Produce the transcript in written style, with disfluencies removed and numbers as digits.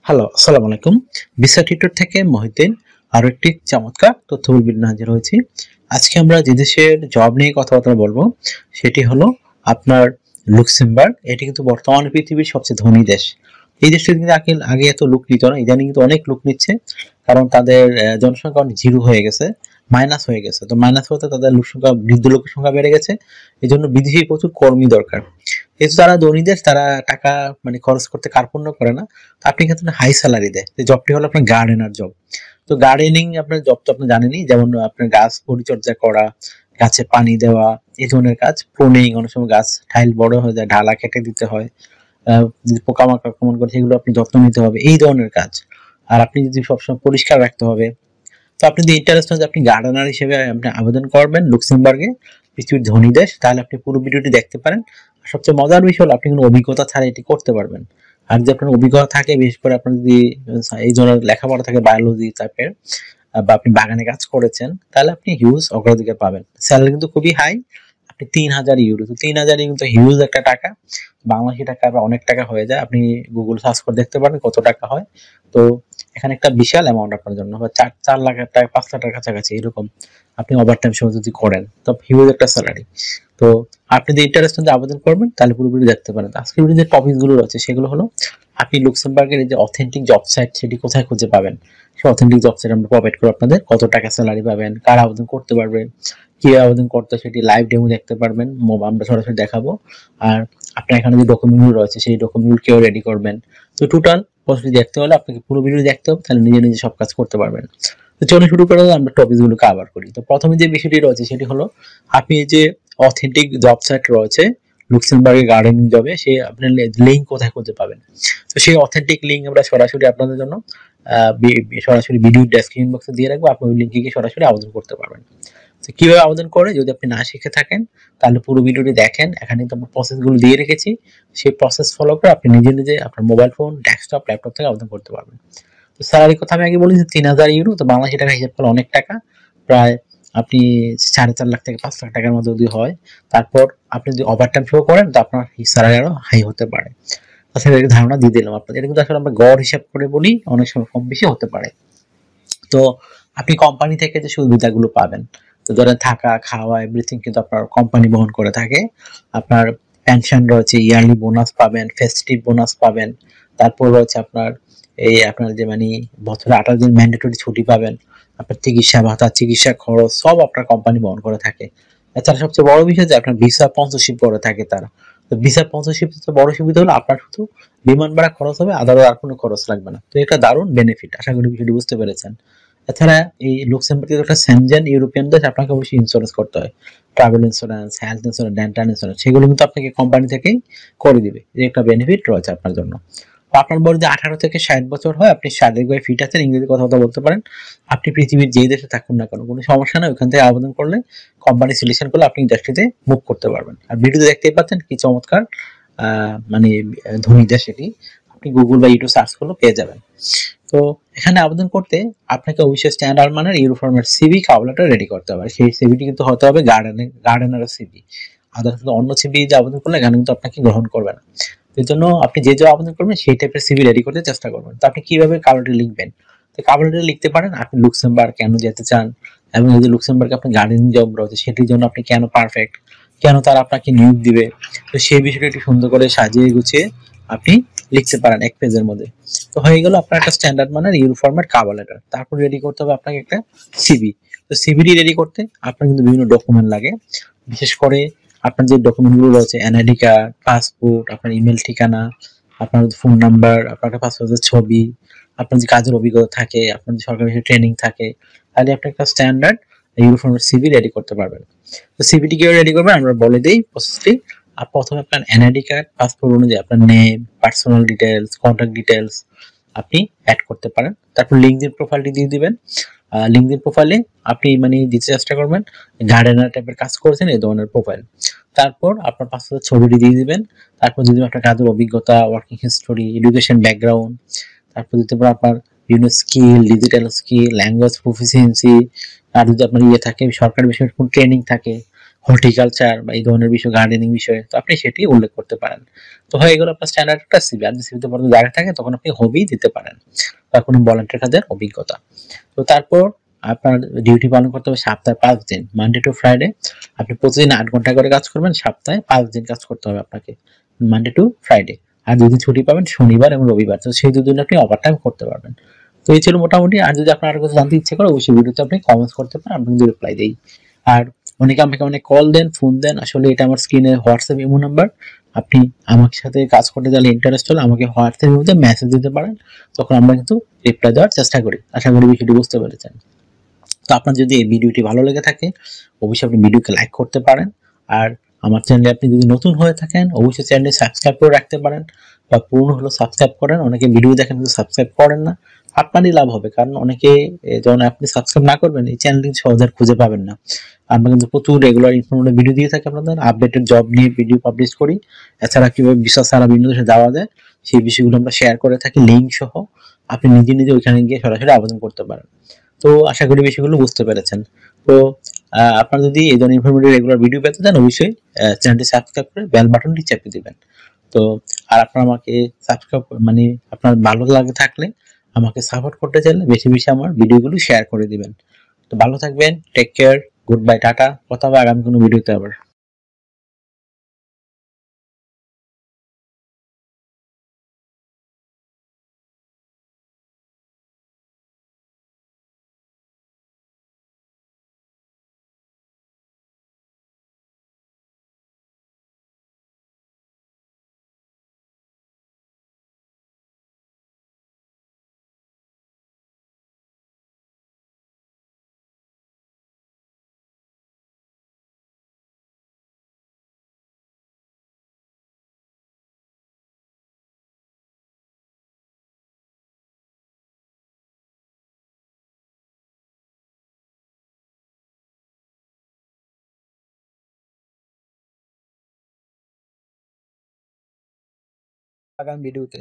Hello, আসসালামু আলাইকুম। Visa tutor থেকে মহিউদ্দিন আরো একটি চমৎকার তথ্যবহুল ভিডিও নিয়ে হাজির হয়েছি। আজকে আমরা যে দেশের জব নিয়ে কথাবার্তা বলবো সেটি হলো আপনার লুক্সেমবার্গ। এটি কিন্তু বর্তমানে পৃথিবীর সবচেয়ে ধনী দেশ। এই দেশটি কিন্তু আগে এত লোক নিত না, ইদানিং কিন্তু অনেক লোক নিচ্ছে, কারণ তাদের জনসংখ্যা অনেক জিরো হয়ে গেছে, মাইনাস হয়ে গেছে। তো মাইনাস হতে তাদের লোক সংখ্যা, বৃদ্ধ লোকের সংখ্যা বেড়ে গেছে। এই জন্য বিদেশি প্রচুর কর্মী দরকার। যেহেতু তারা ধনী দেশ, তারা টাকা খরচ করতে কার্পণ্য করে না। তো আপনি কিন্তু হাই স্যালারি দেয়। এই জবটি হলো আপনার গার্ডেনার জব। তো গার্ডেনিং আপনার জব তো আপনি জানেনই, যেমন আপনার গাছ পরিচর্যা করা, গাছে পানি দেওয়া, এই ধরনের কাজ। প্রুনিং, অনেক সময় গাছ ঠাইল বড় হয়ে যায়, ঢালা কেটে দিতে হয়, যদি পোকামাকড় আক্রমণ করে সেগুলো আপনি যত্ন নিতে হবে, এই ধরনের কাজ। আর আপনি যদি সবসময় পরিষ্কার রাখতে হবে। তো আপনি যদি ইন্টারেস্ট হয় যে আপনি গার্ডেনার হিসেবে আপনি আবেদন করবেন লুক্সেমবার্গে, পৃথিবীর ধনী দেশ, তাহলে আপনি পুরো ভিডিওটি দেখতে পারেন। আর সবচেয়ে মজার বিষয় হলো আপনি কোনো অভিজ্ঞতা ছাড়া এটি করতে পারবেন। আর যদি আপনার অভিজ্ঞতা থাকে, বিশেষ করে আপনার যদি এই ধরনের লেখাপড়া থাকে বায়োলজি টাইপের, বা আপনি বাগানে কাজ করেছেন, তাহলে আপনি হিউজ অগ্রাধিকার পাবেন। স্যালারি কিন্তু খুবই হাই। আপনি ৩,০০০ ইউরো, তো ৩,০০০ কিন্তু হিউজ একটা টাকা। বাংলাদেশি টাকা বা অনেক টাকা হয়ে যায়। আপনি গুগল সার্চ করে দেখতে পারেন কত টাকা হয়। তো এখানে একটা বিশাল অ্যামাউন্ট আপনার জন্য, বা ৪ লাখ টাকা, ৫ লাখ টাকার কাছাকাছি এরকম। আপনি ওভার টাইম সহ যদি করেন, তো হিউজ একটা স্যালারি। তো আপনি যদি ইন্টারেস্ট যদি আবেদন করবেন, তাহলে পুরোপুরি দেখতে পারেন। আজকের ভিডিওতে যে টপিক গুলো রয়েছে সেগুলো হলো আপনি লুক্সেমবার্গের এই যে অথেন্টিক জব সাইট, সেটি কোথায় খুঁজে পাবেন, সেই অথেন্টিক জব সাইট আমরা প্রোভাইড করব আপনাদের। কত টাকা স্যালারি পাবেন, কারা আবেদন করতে পারবে, কিভাবে আবেদন করতে, সেটি লাইভ ডেমো দেখতে পারবেন, আমরা সরাসরি দেখাবো। আর আপনার এখানে যে ডকুমেন্টগুলো রয়েছে সেই ডকুমেন্টগুলো কেউ রেডি করবেন। তো টোটাল প্রসেস দেখতে হলে আপনাকে পুরো ভিডিও দেখতে হবে, তাহলে নিজে নিজে সব কাজ করতে পারবেন। তো চলুন শুরু করে আমরা টপিকগুলো কভার করি। তো প্রথমে যে বিষয়টি রয়েছে সেটি হলো আপনি এই যে অথেন্টিক জব সাইট রয়েছে লুক্সেমবার্গের গার্ডেনিং জবে, সে আপনি লিঙ্ক কোথায় খুঁজে পাবেন। তো সেই অথেন্টিক লিঙ্ক আমরা সরাসরি আপনাদের জন্য সরাসরি ভিডিও ডেসক্রিপশন বক্সে দিয়ে রাখবো। আপনি ওই লিঙ্কে গিয়ে সরাসরি আবেদন করতে পারবেন। তো কিভাবে আবেদন করে, যদি আপনি না শিখে থাকেন তাহলে পুরো ভিডিওটি দেখেন। এখানে কিন্তু আমরা প্রসেসগুলো দিয়ে রেখেছি, সেই প্রসেস ফলো করে আপনি নিজে নিজে আপনার মোবাইল ফোন, ডেস্কটপ, ল্যাপটপ থেকে আবেদন করতে পারবেন। তো স্যালারি কথা আমি আগে বলি যে ৩,০০০ ইউরো, তো বাংলাদেশি টাকা হিসাব করলে অনেক টাকা। প্রায় আপনি ৪.৫ লাখ থেকে ৫ লাখ টাকার মধ্যে যদি হয়, তারপর আপনি যদি ওভার টাইম শো করেন, তো আপনার স্যালারি আরো হাই হতে পারে। আসলে একটা ধারণা দিয়ে দিলাম আপনাদের। এটা কিন্তু আসলে আমরা গড় হিসাব করে বলি, অনেক সময় কম বেশি হতে পারে। তো আপনি কোম্পানি থেকে যে সুবিধাগুলো পাবেন, তো ধরেন থাকা, খাওয়া, এভরিথিং কিন্তু আপনার কোম্পানি বহন করে থাকে। আপনার পেনশন রয়েছে, ইয়ারলি বোনাস পাবেন, ফেস্টিভ বোনাস পাবেন। তারপর রয়েছে আপনার আপনার যে বছরে 28 দিন ম্যান্ডেটরি ছুটি পাবেন। আপনার চিকিৎসা ভাতা, চিকিৎসা খরচ সব আপনার কোম্পানি বহন করে থাকে। এছাড়া সবচেয়ে বড় বিষয় যে আপনার ভিসা স্পন্সরশিপ করে থাকে তারা। তো ভিসা স্পন্সরশিপ বড় সুবিধা হলো আপনার শুধু বিমান ভাড়া খরচ হবে, আদারওয়াইজ আর কোনো খরচ লাগবে না। তো এটা দারুণ বেনিফিট, আশা করি বিষয়টি বুঝতে পেরেছেন। এছাড়া এই লুক্সেমবার্গ একটা সেনজেন ইউরোপিয়ান দেশ, আপনাকে অবশ্যই ইন্স্যুরেন্স করতে হয়। Travel insurance, health insurance, dental insurance, সেগুলো কিন্তু আপনাকে কোম্পানি থেকেই করে দিবে। এই একটা বেনিফিট রয়েছে আপনার জন্য। আপনার বয়স যদি 18 থেকে 60 বছর হয়, আপনি শারীরিকভাবে ফিট আছেন, ইংরেজি কথা বলতে পারেন, আপনি পৃথিবীর যেই দেশে থাকুন না কেন কোনো সমস্যা নেই। ওখান থেকে আবেদন করলে, কোম্পানি সিলেকশন করলে আপনি ইন্ডাস্ট্রিতে মুভ করতে পারবেন। আর ভিডিওতে দেখতেই পাচ্ছেন কি চমৎকার মানে ধনী দেশ এটি। আপনি গুগল বা ইউটিউব সার্চ করলে পেয়ে যাবেন। তো এখানে আবেদন করতে আপনাকে অবশ্যই স্ট্যান্ডার্ড মানের ইউরোফর্মের সিভি কভার লেটার রেডি করতে হবে। সেই সিভিটি কিন্তু হতে হবে গার্ডেনারের সিভি। আদার্স অন্য সিভি যে আবেদন করলে এখানে কিন্তু আপনাকে গ্রহণ করবে না। এর জন্য আপনি যে আবেদন করবেন সেই টাইপের সিভি রেডি করতে চেষ্টা করবেন। তো আপনি কিভাবে কভার লেটার লিখবেন? তো কভার লেটার লিখতে পারেন আপনি লুক্সেমবার্গ কেন যেতে চান, এবং যদি লুক্সেমবার্গে আপনি গার্ডেনিং জব রয়েছে সেটির জন্য আপনি কেন পারফেক্ট, কেন তারা আপনাকে নিয়োগ দিবে। তো সেই বিষয়টা একটু সুন্দর করে সাজিয়ে গুছিয়ে আপনি লিখতে পারেন এক পেজের মধ্যে। তো হয়ে গেল আপনার একটা স্ট্যান্ডার্ড মানের ইউরো ফরম্যাট কভার লেটার। তারপর রেডি করতে হবে আপনাকে একটা সিভি। তো সিভিটি রেডি করতে আপনার কিন্তু বিভিন্ন ডকুমেন্ট লাগে। বিশেষ করে আপনার যে ডকুমেন্টগুলো রয়েছে, এনআইডি কার্ড, পাসপোর্ট, আপনার ইমেল ঠিকানা, আপনার ফোন নাম্বার, আপনার পাসপোর্টের ছবি, আপনার যে কাজের অভিজ্ঞতা থাকে, আপনার যে সরকারি ট্রেনিং থাকে, তাহলে আপনি একটা standard euro format CV ready করতে পারবেন। তো সিভিটি কিভাবে রেডি করবেন আমরা বলে দিই প্রসেসটি। আর প্রথমে আপনার এনআইডি কার্ড, পাসপোর্ট অনুযায়ী আপনার name, personal details, contact details আপনি অ্যাড করতে পারেন। তারপর লিঙ্কডইন প্রোফাইলটি দিয়ে দিবেন। লিঙ্কডইন প্রোফাইলে আপনি দিতে চেষ্টা করবেন গার্ডেনার টাইপের কাজ করেছেন এই ধরনের প্রোফাইল। তারপর আপনার পাসপোর্টের ছবিটি দিয়ে দিবেন। তারপর যদি আপনার কাজের অভিজ্ঞতা, ওয়ার্কিং হিস্টোরি, এডুকেশন ব্যাকগ্রাউন্ড, তারপর দিতে পারেন আপনার বিভিন্ন skill, digital skill, language proficiency, আর যদি আপনার থাকে সরকারি বেসরকারি কোন ট্রেনিং থাকে, হর্টিকালচার বা এই ধরনের বিষয়, গার্ডেনিং বিষয়ে, তো আপনি সেটি উল্লেখ করতে পারেন। তো হয়ে গেল আপনার স্ট্যান্ডার্ড একটা সিভি। আর সিভিতে বড় জায়গা থাকে তখন আপনি হবি দিতে পারেন বা কোনো ভলান্টিয়ার কাজের অভিজ্ঞতা। তো তারপর আপনার ডিউটি পালন করতে হবে সপ্তাহে 5 দিন, মানডে টু ফ্রাইডে। আপনি প্রতিদিন 8 ঘন্টা করে কাজ করবেন, সপ্তাহে 5 দিন কাজ করতে হবে আপনাকে, মানডে টু ফ্রাইডে। আর 2 দিন ছুটি পাবেন, শনিবার এবং রবিবার। তো সেই 2 দিন আপনি ওভার টাইম করতে পারবেন। তো এই ছিল মোটামুটি। আর যদি আপনার আরো কিছু জানতে ইচ্ছে করে অবশ্যই ভিডিওতে আপনি কমেন্টস করতে পারেন, আমি কিন্তু রিপ্লাই দিই। আর অনেকে আমাকে অনেক কল দেন, ফোন দেন, আসলে এটা আমার স্ক্রিনে হোয়াটসঅ্যাপ ইমো নাম্বার। আপনি আমার সাথে কাজ করতে গেলে ইন্টারেস্ট হলে আমাকে হোয়াটসঅ্যাপ ইমোতে মেসেজ দিতে পারেন, তখন আমরা কিন্তু রিপ্লাই দেওয়ার চেষ্টা করি। আশা করি বিষয়টি বুঝতে পেরেছেন। তো আপনার যদি এই ভিডিওটি ভালো লেগে থাকে অবশ্যই আপনি ভিডিওকে লাইক করতে পারেন। আর আমার চ্যানেলে আপনি যদি নতুন হয়ে থাকেন অবশ্যই চ্যানেলটি সাবস্ক্রাইব করে রাখতে পারেন, বা পুরনো হলো সাবস্ক্রাইব করেন। অনেকে ভিডিও দেখেন কিন্তু সাবস্ক্রাইব করেন না, আপনারই লাভ হবে, কারণ অনেকে যখন আপনি সাবস্ক্রাইব না করবেন এই চ্যানেলটি সহজে খুঁজে পাবেন না। আমরা কিন্তু প্রচুর রেগুলার ইনফরমেটিভ ভিডিও দিয়ে থাকি, আপনাদের আপডেটেড জব নিয়ে ভিডিও পাবলিশ করি। এছাড়া কিভাবে বিশ্বাস ছাড়া বিভিন্ন দেশে যাওয়া যায় সেই বিষয়গুলো আমরা শেয়ার করে থাকি লিঙ্ক সহ। আপনি নিজে নিজে ওইখানে গিয়ে সরাসরি আবেদন করতে পারেন। তো আশা করি বিষয়গুলো বুঝতে পেরেছেন। তো আপনারা যদি এই ধরনের ইনফরমেটিভ রেগুলার ভিডিও পেতে চান অবশ্যই চ্যানেলটি সাবস্ক্রাইব করে বেল বাটনটি চেপে দিবেন। তো আর আপনারা আমাকে সাবস্ক্রাইব মানে আপনার ভালো লাগে থাকলে আমাকে সাপোর্ট করতে চাইলে বেশি বেশি আমার ভিডিওগুলো শেয়ার করে দিবেন। তো ভালো থাকবেন, টেক কেয়ার, গুড বাই, টাটা। কথা হবে আগামী কোনো ভিডিওতে আবার। আগামী ভিডিওতে।